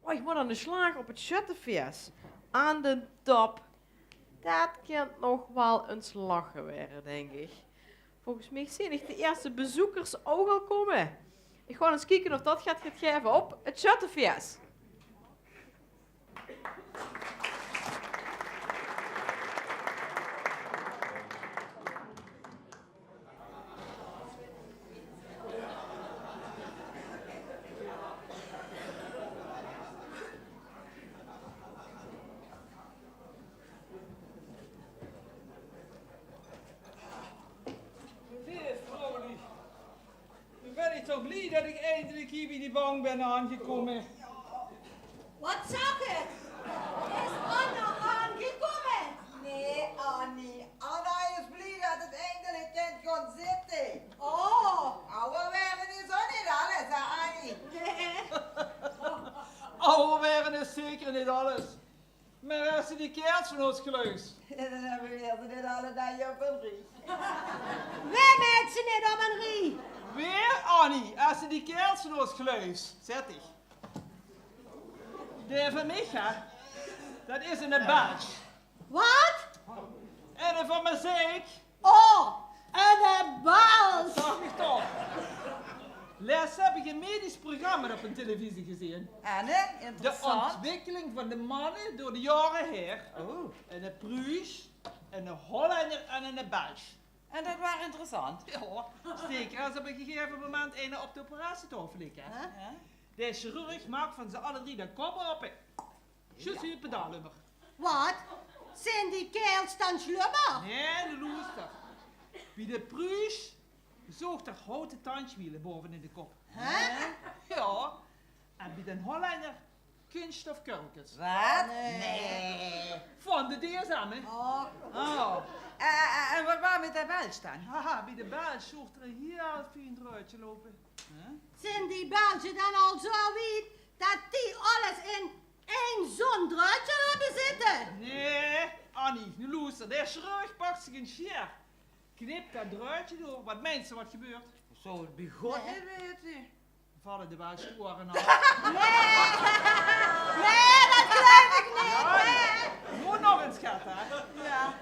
Oh, ik moet aan de slag op het Schuttenfeest. Aan de top. Dat kan nog wel eens lachen worden, denk ik. Volgens mij zien ik de eerste bezoekers ook al komen. Ik ga eens kijken of dat gaat geven op het Schuttenfeest. Ben ik toch blij dat ik eindelijk hier bij die bank ben aangekomen. Wat zag het? Is Anna aangekomen? Nee, Annie. Anna is blij dat het eindelijk kind kon zitten. Oh, Oude werden is ook niet alles, hè, Annie? nee. Oude werden is zeker niet alles. Maar als ze die kerels van ons geluisterd. Dan hebben we weer dit alle dag op een rie. Wij mensen niet op een rie. Weer, Annie, als ze die kerels van ons geluisterd. Zet ik. De van Micha, dat is een badge. Wat? En de van mijn zeek, Oh, en een bal. zag ik toch. Les heb ik een medisch programma op een televisie gezien. Anne, De interessant. ontwikkeling van de mannen door de jaren heen. Oh, En een Pruis, en een Hollander en een Belg. en dat was interessant. Ja, zeker als op een gegeven moment een op de operatietafel liggen. Huh? De chirurg maakt van ze alle drie de kop op. Juist in het pedaalnummer. Wat? Zijn die kerels dan slummer? Nee, de loester. Bij de Pruis zocht er houten tandwielen boven in de kop. Hè? Ja, en bij de Hollander kunststofkurkens. Wat? Nee. Van de DSM, hè? Oh, Oh. En wat was met de Belg dan? Haha, bij de Belg zocht er een heel fijn druitje lopen. zijn die Belgen dan al zo wiet dat die alles in één zo'n draadje hebben zitten? Nee, Annie, nu luister. De chirurg pakt zich een scher. Knipt dat druitje door. Wat mensen wat gebeurt? Zo het begon niet weten. Vallen de Belgische oren af. Nee, dat geloof ik niet. Nee. Moet nog eens, schat, hè? Ja.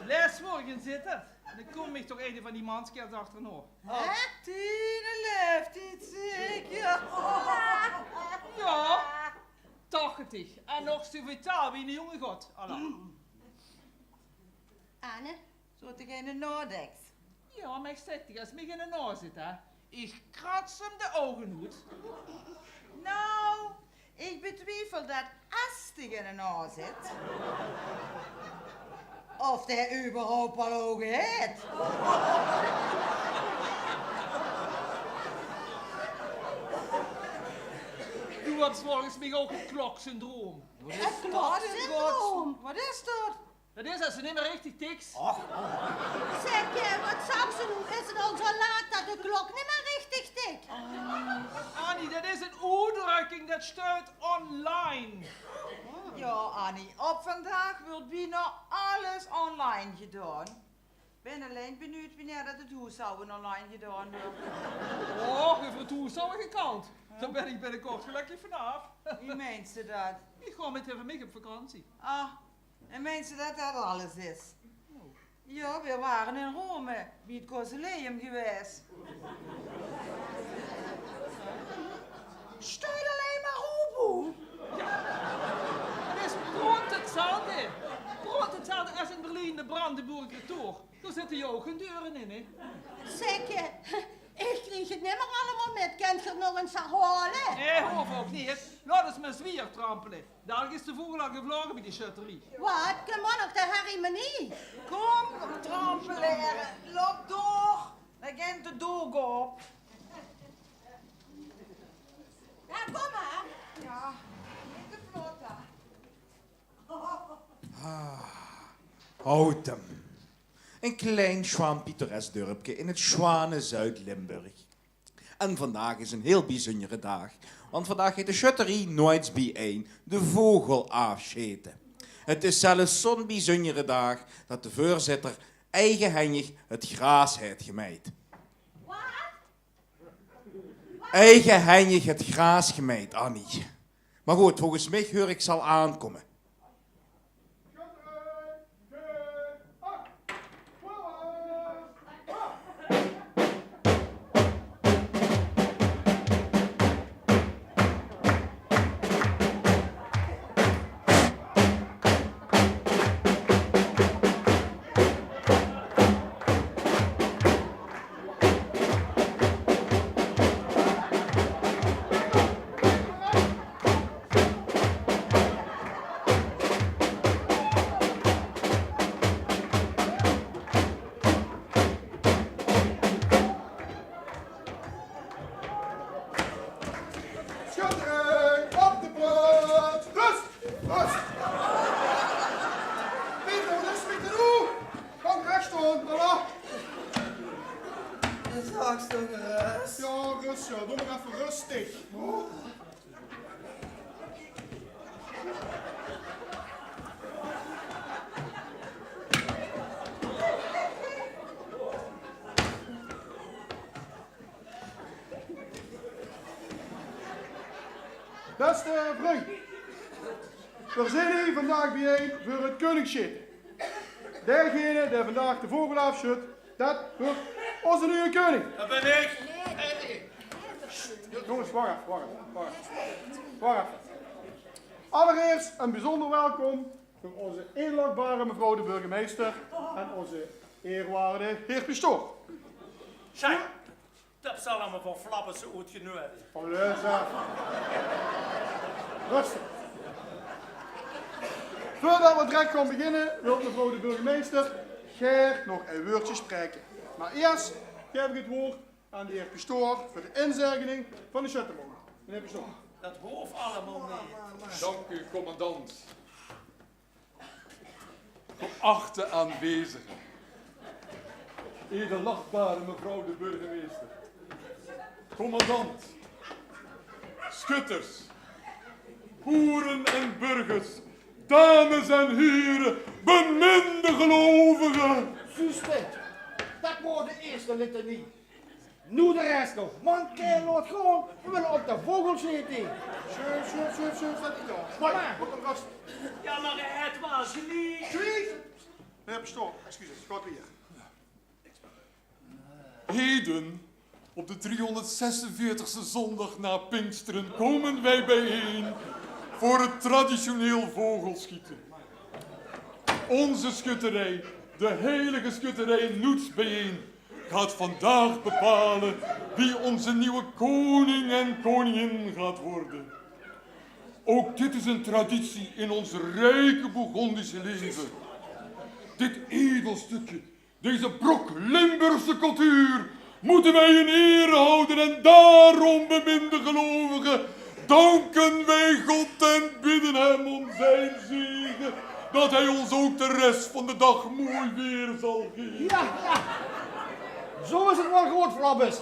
Les morgen zit het. Dan kom ik toch een van die manskers achterna. Oh, Tine leeft iets zeker. Ja, 80. En nog zo vitaal wie een jonge god. Allah. Anne, Zo te geen Nordex. Ja, maar ik zeg je, als mij in de naam zit, hè. Ik krats hem de ogen uit. Nou, ik betwijfel dat Astig in een oor zit. Of hij überhaupt al ogen heeft. U hebt volgens mij ook een kloksyndroom. Wat is dat in godsnaam? Wat is dat? Dat is als ze niet meer richtig tiks. zeg je, wat zag ze nu? Is het al zo laat dat de klok niet meer richtig tikt? Annie, dat is een uitdrukking dat staat online. Ja, Annie, op vandaag wordt bijna alles online gedaan. Ik ben alleen benieuwd wanneer dat het huishouden online gedaan wordt. Oh, je voor toe zou gekant. Dan ben ik binnenkort gelukkig vanaf. Wie meent ze dat? Ik ga met even mee op vakantie. Ah, en meent ze dat dat alles is? Ja, we waren in Rome, bij het Colosseum geweest. Stuur alleen maar Robo. Het is brood hetzelfde. Brood hetzelfde als in Berlijn de Brandenburger Tor. Daar zitten je ook geen deuren in, hè. Zeg je, ik kreeg het niet meer allemaal met. Kent je het nog eens herhalen? Nee, hoef ook niet. Laat eens mijn zwier trampelen. Daar is de vogel al gevlogen bij die schutterie. Wat? Kom maar nog, dat Harry me niet. Kom, trampeleren, loop door. Dan gaat de doog op. Ja, kom maar. Ja, niet te vlot, hè. Houtem. Een klein Schwaan-Pittoresk dorpje in het Schwane Zuid-Limburg. En vandaag is een heel bijzondere dag. Want vandaag heet de schutterie nooit bijeen de vogel afscheten. Het is zelfs zo'n bijzondere dag dat de voorzitter eigenhandig het gras heeft gemaaid. Wat? Eigenhandig het gras gemaaid, Annie. Maar goed, volgens mij hoor ik zal aankomen. Schutterij, op de plaats. Rust, rust. Peter, rust met de roe. Kom recht staan, voilà. Straks toch rust. Ja, rust, ja. Doe maar even rustig. Oh. Beste vriend, we zijn hier vandaag bijeen voor het koningschip. Degene die vandaag de vogel afschudt, dat wordt onze nieuwe koning. Dat ben ik. Jongens, wacht even. Allereerst een bijzonder welkom voor onze inlogbare mevrouw de burgemeester en onze eerwaarde heer Pistoor. Zeg, dat zal allemaal van flappen zo goed genoeg. Rustig. Rustig. Voordat we direct gaan beginnen, wil mevrouw de burgemeester Ger nog een woordje spreken. Maar eerst geef ik het woord aan de heer Pistoor voor de inzeging van de Schuttermond. Meneer Pistoor. Dat hoeft allemaal niet. Dank u, commandant. Geachte aanwezigen. Edelachtbare mevrouw de burgemeester. Commandant. Schutters. Boeren en burgers. Dames en heren. Beminde gelovigen. Zuster, dat wordt de eerste litanie. Nu de rest nog. Man, kerel, loopt gewoon. We willen op de vogel zitten. Schuf, dat niet door. Maar. Wat een gast. Ja, maar het was niet. Meneer Pistoor, excuses, gaat weer. Heden, op de 346e zondag na Pinksteren, komen wij bijeen voor het traditioneel vogelschieten. Onze schutterij, de heilige schutterij Noets bijeen, gaat vandaag bepalen wie onze nieuwe koning en koningin gaat worden. Ook dit is een traditie in ons rijke Bourgondische leven. Dit edelstukje, deze brok Limburgse cultuur, moeten wij in ere houden en daarom, beminde gelovigen, danken wij God en bidden hem om zijn zegen, dat hij ons ook de rest van de dag mooi weer zal geven. Ja. Zo is het wel gehoord, Flabbes.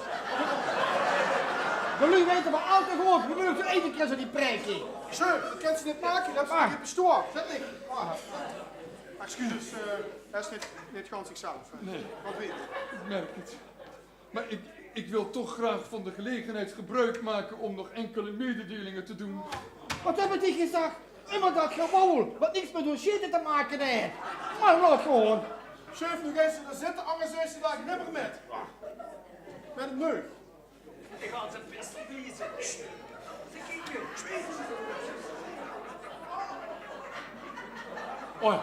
Jullie weten maar al te goed. We moeten één keer zo die prijkje. Zo, dat kan ze niet maken, dat is meneer Pistoor. Zet ik. Excuses, hij is niet gewoon zichzelf. Nee. Wat weet je? Ik merk het. Maar ik wil toch graag van de gelegenheid gebruik maken om nog enkele mededelingen te doen. Wat hebben die gezegd? Iemand dat gewoel, wat niks met dossier te maken heeft. Maar laat gewoon. Chef, nu gaan ze er zitten, anders zijn ze daar niet meer met. Met een neus. Ik ga ze best lezen. Ze kijken. Oh ja.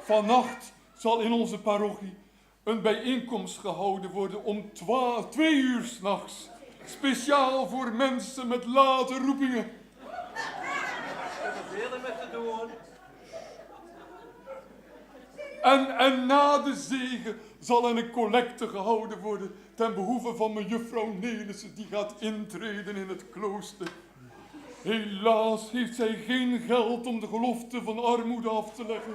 Vannacht zal in onze parochie een bijeenkomst gehouden worden om 2 uur 's nachts. Speciaal voor mensen met late roepingen. Er is veel met te doen. En na de zegen zal er een collecte gehouden worden ten behoeve van mejuffrouw Nelissen, die gaat intreden in het klooster. Helaas heeft zij geen geld om de gelofte van armoede af te leggen.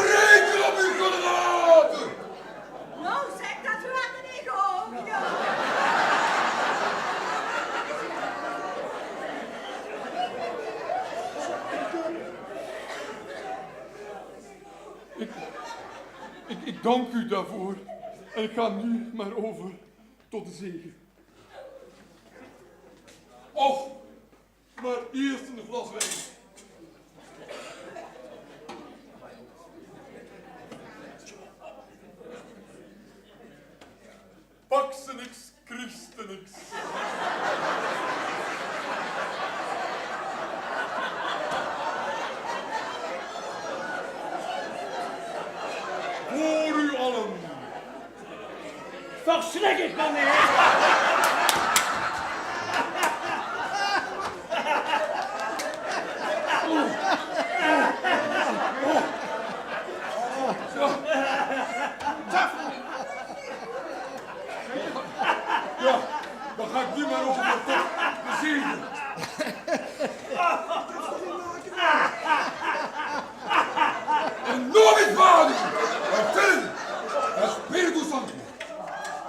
Reken op uw generaten! Nou zeg, dat gaat er niet om. Ja. Ik dank u daarvoor. En ik ga nu maar over tot de zegen. Och, maar eerst een glas wijn. Paxenix Christenix. Voor u allen. Verschrik ik me niet! Ja, dan ga ik nu maar over de top de zegen. En nog niet vader, maar ten, het Spiritus Sanctus.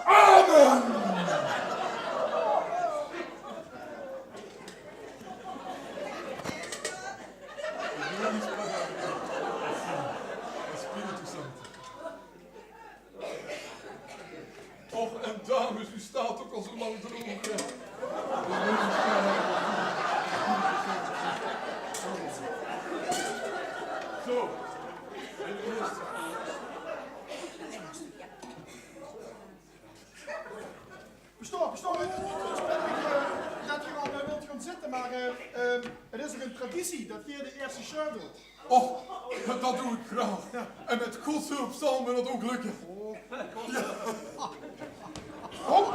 Amen! Spiritus Sanctus. Och, en dames, u staat ook al zo lang droog. Zo. En eerst. Bestoor. Ik had hier al bij wilt gaan zitten, maar het is ook een traditie dat hier de eerste show doet. Och, dat doe ik graag. En met Gods hulp zal me dat ook lukken. Ja. Kom!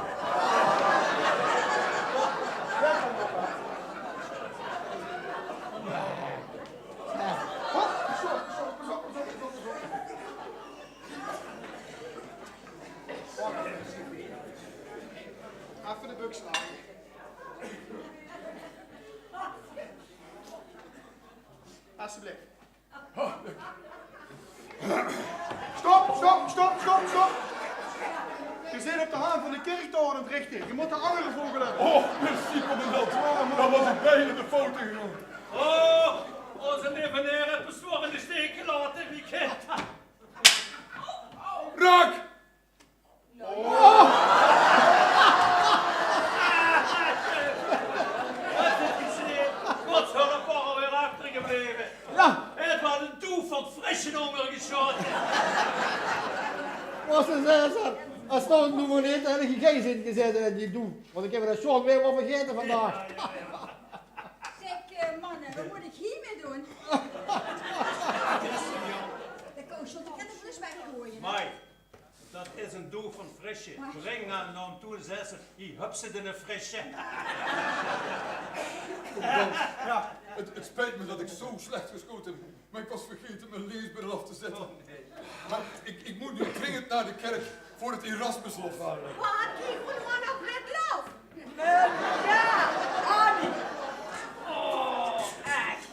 Even de buk slaan. Alsjeblieft. Stop! Je zit op de haan van de kerktoren aan het richten. Je moet de andere vogel hebben. Oh, merci commandant. Dan was ik bijna de foto genomen. Oh, onze lieve meneer heeft bezworen in de steek gelaten, wie kent dat? Raak! Wat is gezien? Gods hulp was alweer achtergebleven. Ja, En het was een doef van frisse honger geschoten. was het zo. Als nou een nummer niet, dan heb ik geen zin gezet in die doe. Want ik heb dat short weer wel vergeten vandaag. Zeg, mannen, wat moet ik hiermee doen? Dan kan ik zo de kindertjes weggooien. Mai, dat is een doef van frisje. Breng hem dan toe, zei ze, die hupsen in een frisje. Commandant, het spijt me dat ik zo slecht geschoten heb. Maar ik was vergeten mijn leesbril af te zetten. Maar ik moet nu dringend naar de kerk voor het Erasmuslof. Wat, die goede man op met lof? Ja, Annie. Oh, echt.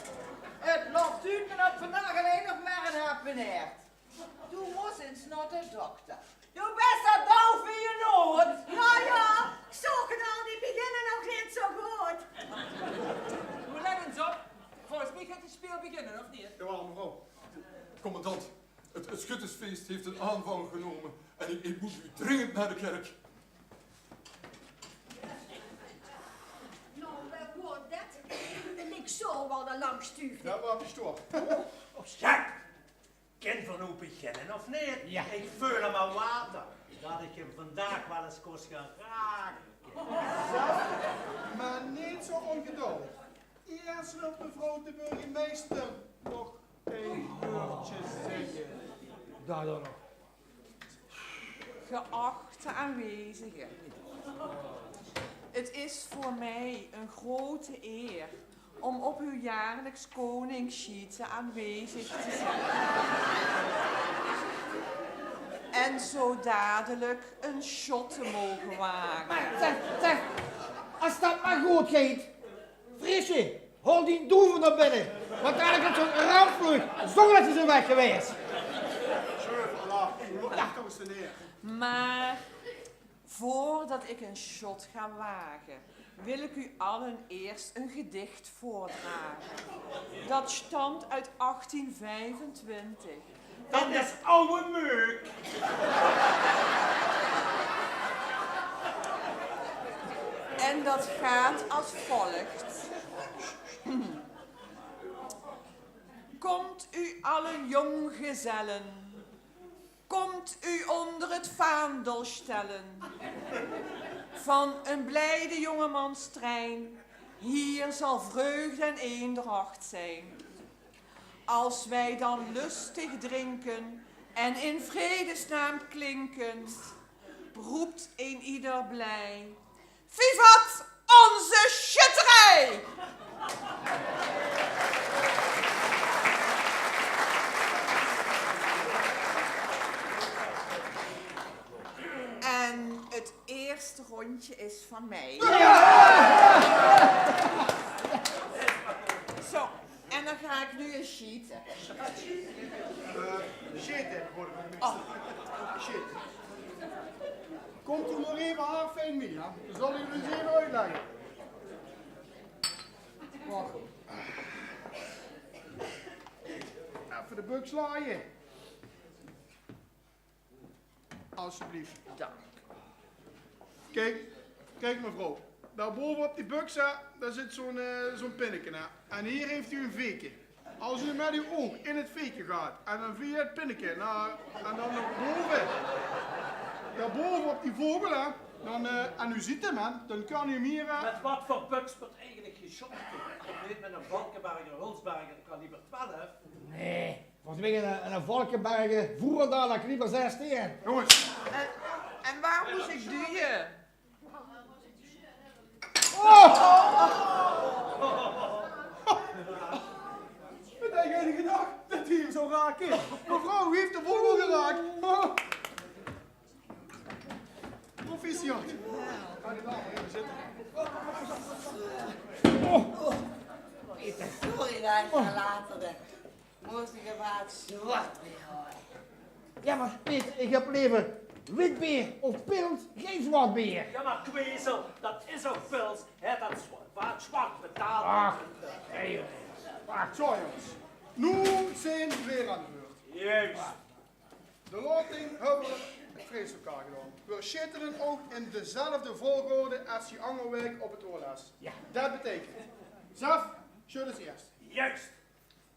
Het loopt u me dat vandaag alleen nog maar een happeneert. Toen moest eens naar de dokter. Je bent zo doof in je nood. Ja, ik zag het al, die beginnen nog niet zo goed. We let eens op. Volgens mij gaat het speel beginnen, of niet? Jawel, mevrouw. Commandant, het schuttersfeest heeft een aanvang genomen. En ik moet nu dringend naar de kerk. Nou, wat wordt dat? En ik zal wel de lang sturen. Ja, waar bestoor? Ja, kan van hoe beginnen of niet? Ja. Ik voel hem al water. Dat ik hem vandaag wel eens kost gaan raken. Maar niet zo ongeduld. Eerst wil mevrouw de burgemeester nog een woordje zeggen. Daar dan nog. Geachte aanwezigen, het is voor mij een grote eer om op uw jaarlijks koningsschieten aanwezig te zijn. En zo dadelijk een shot te mogen wagen. Maar zeg, als dat maar goed gaat. Frisje, hol die doeven naar binnen. Want daar is zo'n rampvlucht, zonder dat ze zijn weg geweest. Toch eens neer. Maar voordat ik een shot ga wagen, wil ik u allen eerst een gedicht voordragen. Dat stamt uit 1825. Dat is oude meuk. En dat gaat als volgt. Komt u allen jonggezellen, komt u onder het vaandel stellen van een blijde jongemanstrein. Hier zal vreugde en eendracht zijn. Als wij dan lustig drinken en in vredesnaam klinken, roept een ieder blij: Vivat onze schutterij! En het eerste rondje is van mij. Zo, en dan ga ik nu eens schieten. Shit, voor de burgemeester. Shit. Komt u maar even haarfijn mee, ja? Dan zal ik u eens even uitleggen. Wacht. Even de buk slaaien. Alsjeblieft. Dank. Kijk mevrouw. Daarboven op die buksa, daar zit zo'n pinnetje na. En hier heeft u een veekje. Als u met uw oog in het veekje gaat en dan via het pinnetje en dan naar boven. Daarboven op die vogel, hè, en u ziet hem, hè, dan kan u hem hier... Met wat voor buks wordt eigenlijk geschoten? Ik weet met een Valkenberger, Hulsberger, dat kan liever 12. Nee, volgens mij een Valkenbergen voeren daar naar liever 16. Jongens. En waar moest ik duwen? Wat had jij gedacht dat hij hem zou raken? Mevrouw, wie heeft de vogel geraakt? Oh. Proficiat. Ga je daar maar even zitten. Sorry dat ik later ben. Moest ik wat zwart weer houden. Ja, maar Peter, ik heb liever witbeer of pils, geen zwartbeer. Ja, maar kwezel, dat is ook pils. Hè, dat wat zwart betaald. Ach, nee. Zo jongens. Nu zijn we weer aan de beurt. Juist. De loting hebben we het vreeslokaal gedaan. We schitteren ook in dezelfde volgorde als die andere week op het oorles. Ja. Dat betekent, Zaf, Sjuf is eerst. Juist.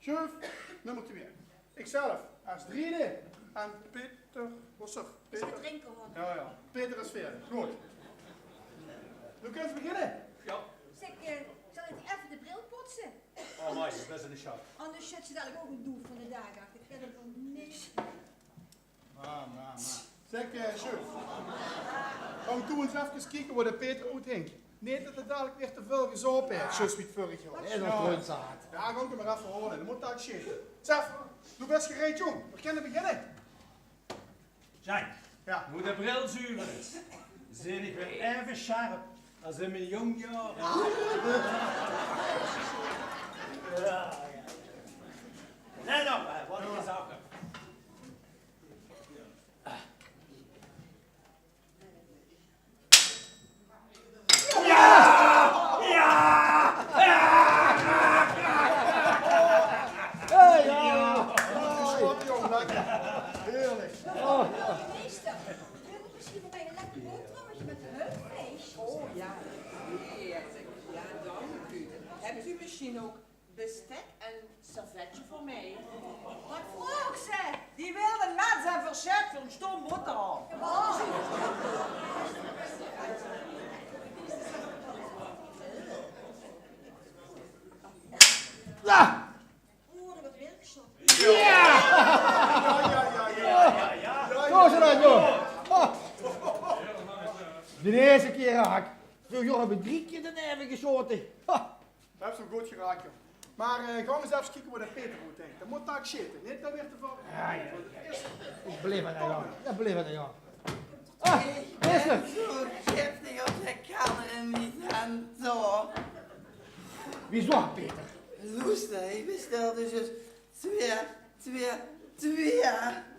Sjuf, nummer 2. Ikzelf als driede. En Peter, wat zeg? Peter. Drinken hoor. Ja. Peter is vierde. Goed. Nu kunt u beginnen. Ja. Zeg, zal ik even de bril poetsen? Oh, mooi, dat is een shot. Anders zet ze dadelijk ook een doel van de dag achter. Ik ken hem van niks. Maar. Zeg, Sjuf. Gaan we toe eens even kijken waar de Peter uit hinkt. Nee, dat het dadelijk weer te veel gezopen heeft, zoals we het vorig jaar. En een groentzaad. Ja, gaan we maar even horen. Dan moet dat shit. Zaf, doe best gereed, jong. We kunnen beginnen. Zijn. Ja. Hoe de bril zuiver is, zit ik weer even scherp als in mijn jong jaren. Ja. Nee, nou, wat is dat? Heerlijk. Meester, wil je misschien voor mij een lekker boterhammetje met heupvlees? Oh ja, heerlijk. Ja, dank u. Hebt u misschien ook bestek en servetje voor mij? Wat vroeg ze? Die wilde met zijn verzet voor een stom boterham. Ja! Oeh, dat wordt weer geschot. Ja! Zo is het uit, joh. De eerste keer raak. Zo, joh, heb ik 3 keer de nerven geschoten. Dat heb je goed geraakt, joh. Maar gaan we eens even kijken waar de Peter moet denken. Dat moet daar shitten. Niet dat weer te veel. Ja. Ik bleef het aan. Ja, bleef het aan. Ah, meester. Zo giftig als ik kan er niet aan toe. Wie zwart, Peter? Loester, ik bestelde dus 2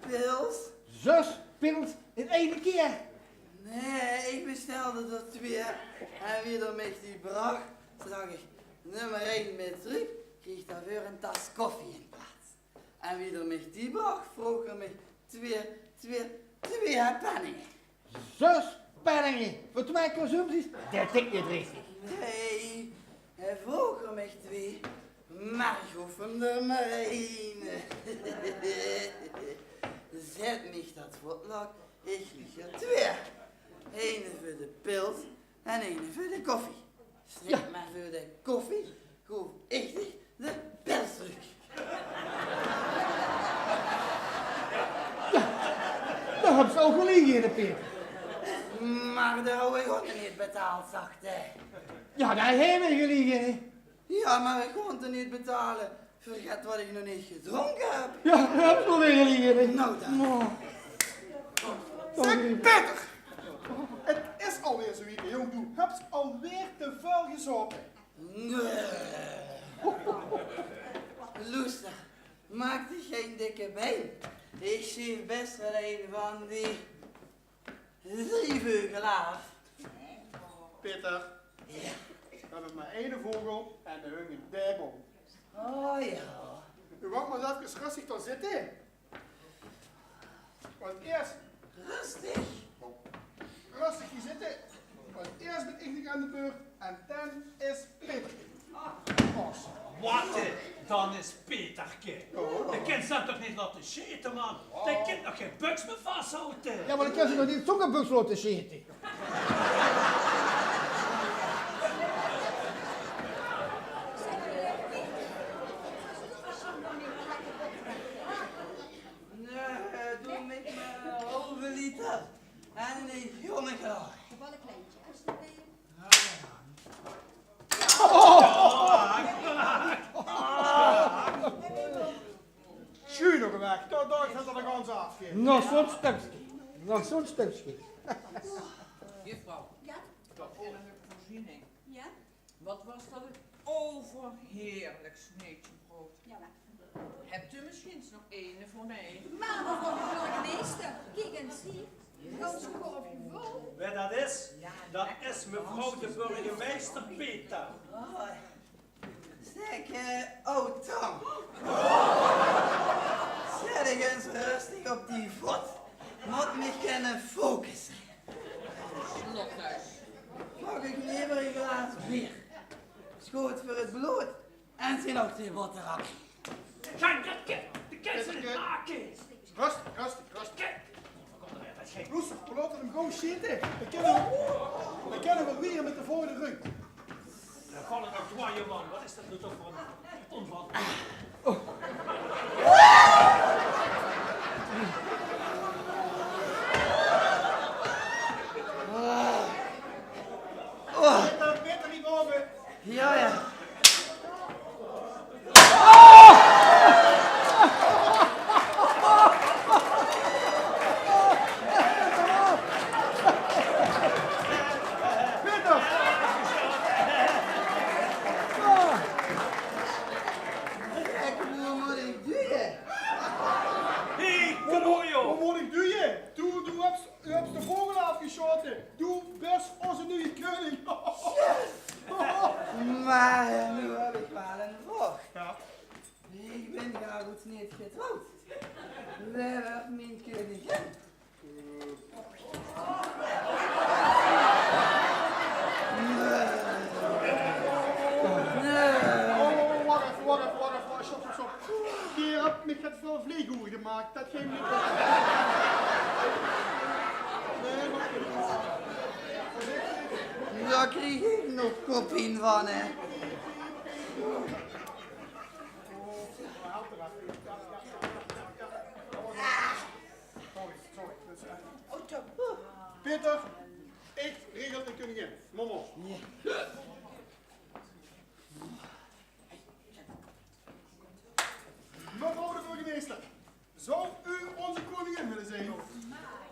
pils. Zus, pils in 1 keer. Nee, ik bestelde er 2. En wie er mij die bracht, zag ik nummer 1 met terug, kreeg daarvoor een tas koffie in plaats. En wie er mij die bracht, vroeg er mij 2 penningen. 6 penningen voor 2 consumpties? Dat is niet richtig. Nee, hij vroeg er mij 2, maar ik hoef hem er maar 1. Zet mij dat voetlak, ik lieg er 2. 1 voor de pils en 1 voor de koffie. Schrik maar voor de koffie, hoef ik niet de pils terug. Daar heb ze ook gelegen in de Peter. Maar daar hou ik ook niet betaald, zacht hij. Ja, daar hebben we gelegen, hè. Ja, maar ik kon het niet betalen. Vergeet wat ik nog niet gedronken heb. Ja, daar heb ze nog weer gelegen, hè. Nou dan. Zeg, Peter! Het is alweer zo week, jong. Du hebt alweer te veel gezopen. Nee. Loester, maak die geen dikke been. Ik zie best wel een van die 3 vleugel af. Peter, Ja. we hebben maar 1 vogel en de hungen duibel. Oh ja. U wacht maar eens even rustig te zitten. Want eerst, Rustig. rustig hier zitten. Want eerst ben ik nog aan de beurt en dan is Peter. Pas. Wat? Dan is Peterke. De kind staat toch niet laten zitten, man? De kind nog geen buks meer vasthouden. Ja, maar dan kan ze nog niet zo'n buks laten zitten. Nee, doe met maar een halve liter. En een jonge graag. Wel een kleintje, alsjeblieft. Schuur nog weg, daar gaat er de gans afgeven. Nog zo'n stukje. Nog zo'n stukje. Juffrouw, Ja? dat innerlijke voorziening. Ja? Wat was dat een overheerlijk sneetje brood. Ja, maar. Hebt u misschien nog ene voor mij? Maar mevrouw de burgemeester, kijk eens hier. Ganse korfje vol. Wie dat is? Dat is mevrouw de burgemeester Peter. Oh, zeg, Tom. Zet ik eens rustig op die voet. Moet me kunnen focussen. Slothuis. Mag ik liever een glaas bier? Schoot voor het bloed. En zie nog die boterham. Ga dat kind! De kind is in het maken! Rustig, rustig, rustig. Kind! Wat komt er uit dat gek? Loester, we laten hem gewoon zitten. Dan kunnen we weer met de volgende rug. Dan vallen nog dwaaien, man. Wat is dat nu toch voor een onval? Peter, niet boven. Ja, ja. Wat moet ik doen? U hebt de vogel afgeschoten. Doe best onze nieuwe koning. Maar nu heb ik wel een vraag. Ja. Ik ben graag goed niet getrouwd. Waar werd mijn koningin? Oh, wacht even. Stop. Je hebt me het veel vleegoed gemaakt. Dat geeft niet. Nee, maar... Daar kreeg ik nog kopien van, hè. Sorry. Peter, ik regel de koningin. Mama. Mevrouw de burgemeester, zou u onze koningin willen zijn?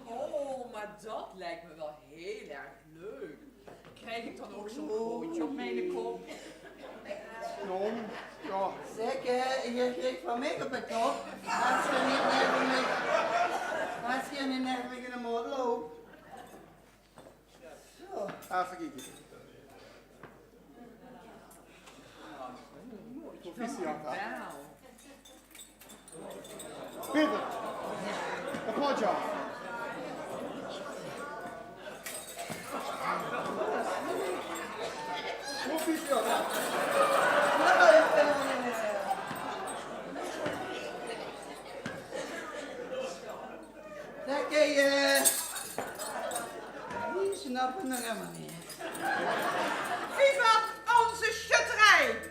Oh, maar dat lijkt me wel heel erg leuk. Krijg ik dan ook zo'n broodje op mijn kop? Nou, ja. Zeg, je kreeg van mij op de kop. Als je niet net met in de moord loopt. Even kijken. Proficiat, hè? Peter. Kapotja. Proficiat, hè? Kijk, die snappen nog helemaal niet. Vivat onze schutterij!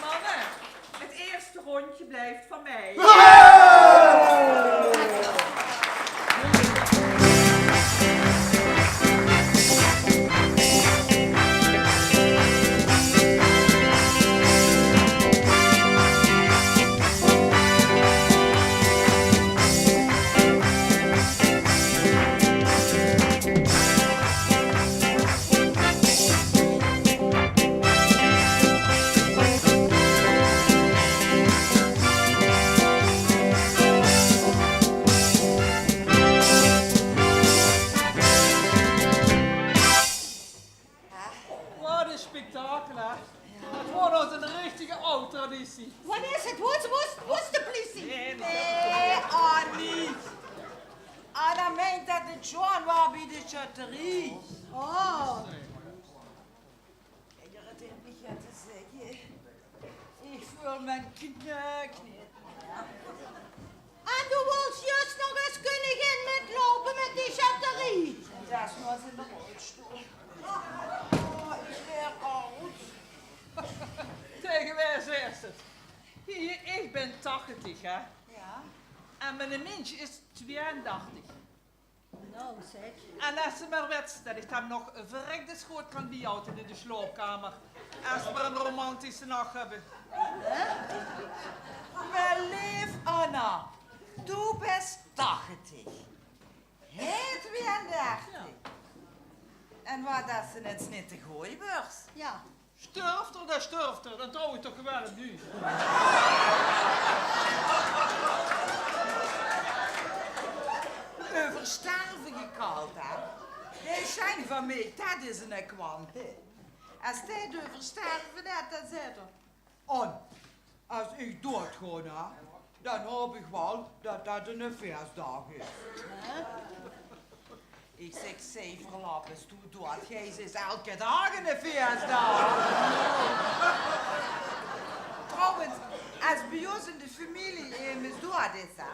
Mannen, het eerste rondje blijft van mij. Wat een spektakel, hè? Het wordt een richtige oude traditie. Wat is het? Hoe is de politie? Nee, Annie. Anna meent dat het schon was bij de schutterie. Oh. Ik had het niet te zeggen. Ik voel mijn knie. En du wilt juist nog eens kunnen gaan metlopen met die schutterie. Dat is nog in de rolstoel. Oh, ik ben oud. Tegen mij zegt het. Hier, ik ben 80, hè? Ja. En mijn mensje is 82. Nou zeg. En als ze maar weet dat ik dan nog een verrekte schoot kan bijhouden in de slaapkamer. Als we een romantische nacht hebben. Wel lief Anna, du bist 80. Het 32. En wat dat ze net niet te gooien wordt. Ja. Sturft er, dat sturft er. Dan trouw ik toch wel op nu. Over sterven gekald, hè? Die zijn van mij, dat is een kwant, hè? Als hij over sterven had, dan zei hij... On, als ik doodga, hè, dan hoop ik wel dat dat een feestdag is. Ik zeg, zeven lappes, toe dood. Gij is elke dag een feestdag. Trouwens, als bij ons in de familie iemand dood is, hè,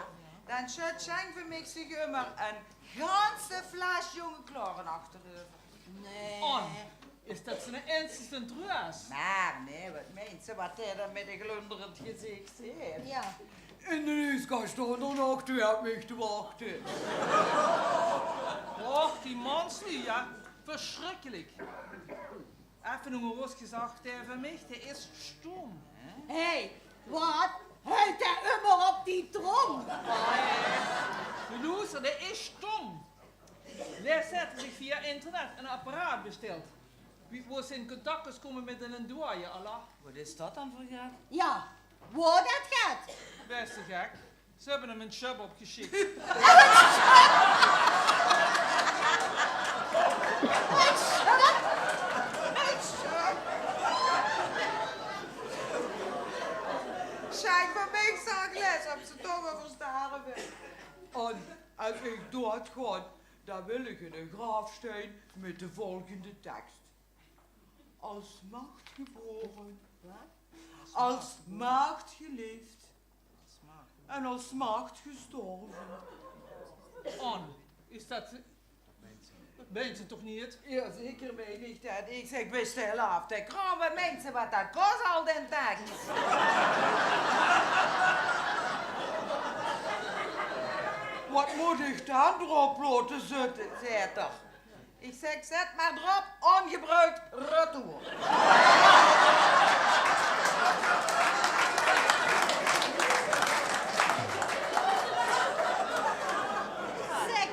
dan schenkt voor mij zich immer een ganse fles jonge klaren achterover. Nee. On, is dat zijn instant ruis? Maar nee, wat meent ze wat hij dan met een glunderend gezicht zegt? Ja. In de huiskast stond er nog twee op mij te wachten. Och, die manslie, ja. Verschrikkelijk. Even nog eens gezegd tegen mij, hij is stom. Hé, hey, wat? Huilt hij immer op die trom? De loser, hij is stom. Wij zetten zich via internet een apparaat besteld. Waar ze in contact is komen met een douane, Allah. Wat is dat dan voor jou? Ja, waar dat gaat? Beste gek. Ze hebben hem een job opgeschikt. Schijk van mij zag les op zijn tongen verstaren wil. En als ik doodga, dan wil ik een grafsteen met de volgende tekst. Als maagd geboren, als maagd geleefd en als maagd gestorven. On, is dat... Weet ze toch niet? Ja, zeker weet ik dat. Ik zeg, bestel af. De kramen mensen wat dat kost al den dag. Wat moet ik dan erop laten zitten, zei toch? Ik zeg, zet maar erop, ongebruikt, retour. Zeg,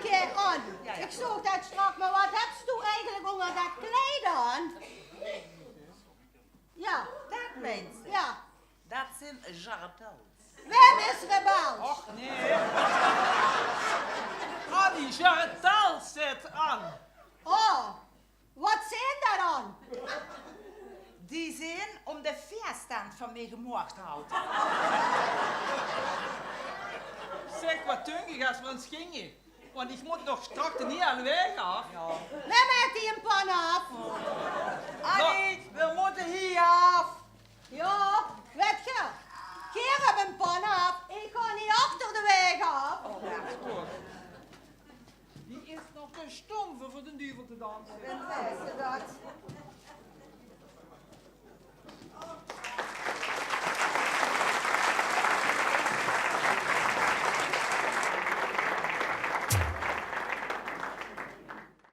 On, ik zoek dat strak, maar wat heb je eigenlijk onder dat kleed aan? Ja. Dat mensen. Ja. Dat zijn jartels. Wem is rebels? Och, nee. Annie, Jaratal zet aan. Oh, wat zijn dat dan? Die zijn om de feeststand van mij gemoord te houden. Zeg, wat tungig als we ons gingen. Want ik moet nog straks de hele weg af. Neem met die een pan af. Annie, we moeten hier af. Ja, weet je, keer heb een pan af. Ik ga niet achter de weg af. Die is nog te stom voor de duivel te dansen. En weet je dat?